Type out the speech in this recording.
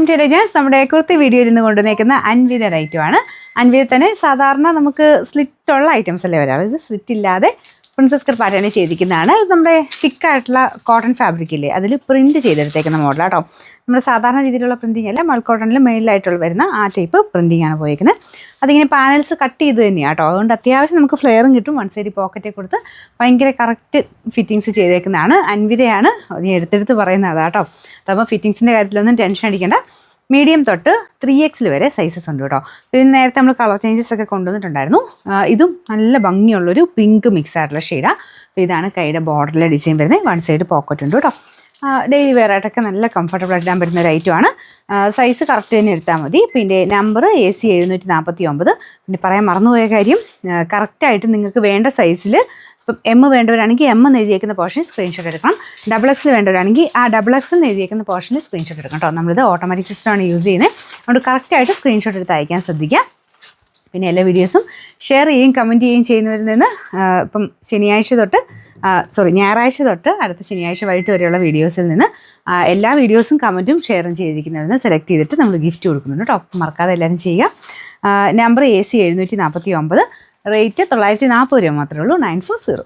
Intelligence നമ്മുടെ കുർത്തി വീഡിയോയിൽ നിന്ന് കൊണ്ടുവന്നേക്കുന്ന അൻവിത ഐറ്റമാണ്. അൻവിത തന്നെ സാധാരണ നമുക്ക് സ്ലിറ്റ് ഉള്ള ഐറ്റംസ് അല്ലേ വരാറ്. ഇത് സ്ലിറ്റ് ഇല്ലാതെ പ്രിൻസസ് കട്ട് പാറ്റേൺ ചെയ്തിരിക്കുന്നതാണ്. ഇത് നമ്മുടെ തിക്കായിട്ടുള്ള കോട്ടൺ ഫാബ്രിക് ഇല്ലേ, അതിൽ പ്രിൻറ്റ് ചെയ്തെടുത്തേക്കുന്ന മോഡലാട്ടോ. നമ്മുടെ സാധാരണ രീതിയിലുള്ള പ്രിൻറ്റിങ് അല്ല, മൾ കോട്ടണിൽ മെയിലായിട്ടുള്ള വരുന്ന ആ ടൈപ്പ് പ്രിൻറ്റിംഗ് ആണ് പോയിരിക്കുന്നത്. അതിങ്ങനെ പാനൽസ് കട്ട് ചെയ്ത് തന്നെയാണ് കേട്ടോ. അതുകൊണ്ട് അത്യാവശ്യം നമുക്ക് ഫ്ലെയറും കിട്ടും. വൺ സൈഡ് പോക്കറ്റിൽ കൊടുത്ത് ഭയങ്കര കറക്റ്റ് ഫിറ്റിങ്സ് ചെയ്തേക്കുന്നതാണ്. അൻവിതയാണ് നീ എടുത്തെടുത്ത് പറയുന്നത് അതാട്ടോ. അപ്പോൾ ഫിറ്റിങ്സിൻ്റെ കാര്യത്തിലൊന്നും ടെൻഷൻ അടിക്കേണ്ട. മീഡിയം തൊട്ട് 3X വരെ സൈസസ് ഉണ്ട് കേട്ടോ. പിന്നെ നേരത്തെ നമ്മൾ കളർ ചേഞ്ചസ് ഒക്കെ കൊണ്ടുവന്നിട്ടുണ്ടായിരുന്നു. ഇതും നല്ല ഭംഗിയുള്ളൊരു പിങ്ക് മിക്സ് ആയിട്ടുള്ള ഷെയ്ഡാണ്. അപ്പോൾ ഇതാണ് കൈയുടെ ബോർഡറിലെ ഡിസൈൻ വരുന്നത്. വൺ സൈഡ് പോക്കറ്റ് ഉണ്ട് കേട്ടോ. ഡെയിലി വെയർ ആയിട്ടൊക്കെ നല്ല കംഫർട്ടബിൾ ആയിട്ട് ഇടാൻ പറ്റുന്ന ഒരു ഐറ്റമാണ്. സൈസ് കറക്റ്റ് തന്നെ എടുത്താൽ മതി. പിന്നെ നമ്പർ AC 749. പിന്നെ പറയാൻ മറന്നുപോയ കാര്യം, കറക്റ്റായിട്ട് നിങ്ങൾക്ക് വേണ്ട സൈസിൽ ഇപ്പം M വേണ്ടവരാണെങ്കിൽ M എന്ന് എഴുതിയേക്കുന്ന പോർഷൻ സ്ക്രീൻഷോട്ട് എടുക്കണം. XXL വേണ്ടവരാണെങ്കിൽ ആ XXL എന്ന് എഴുതിയേക്കുന്ന പോർഷനിൽ സ്ക്രീൻഷോട്ട് എടുക്കണം കേട്ടോ. നമ്മളിത് ഓട്ടോമാറ്റിക് സിസ്റ്റമാണ് യൂസ് ചെയ്യുന്നത്. അതുകൊണ്ട് കറക്റ്റായിട്ട് സ്ക്രീൻഷോട്ട് എടുത്ത് അയക്കാൻ ശ്രദ്ധിക്കുക. പിന്നെ എല്ലാ വീഡിയോസും ഷെയർ ചെയ്യുകയും കമൻറ്റ് ചെയ്യുകയും ചെയ്യുന്നവരിൽ നിന്ന് ഇപ്പം ഞായറാഴ്ച തൊട്ട് അടുത്ത ശനിയാഴ്ച വൈകിട്ട് വരെയുള്ള വീഡിയോസിൽ നിന്ന് എല്ലാ വീഡിയോസും കമൻറ്റും ഷെയറും ചെയ്തിരിക്കുന്നവരിൽ നിന്ന് സെലക്ട് ചെയ്തിട്ട് നമ്മൾ ഗിഫ്റ്റ് കൊടുക്കുന്നുണ്ട് കേട്ടോ. മറക്കാതെ എല്ലാവരും ചെയ്യുക. Number AC 749. റേറ്റ് 940 രൂപ മാത്രമേ ഉള്ളൂ. 940.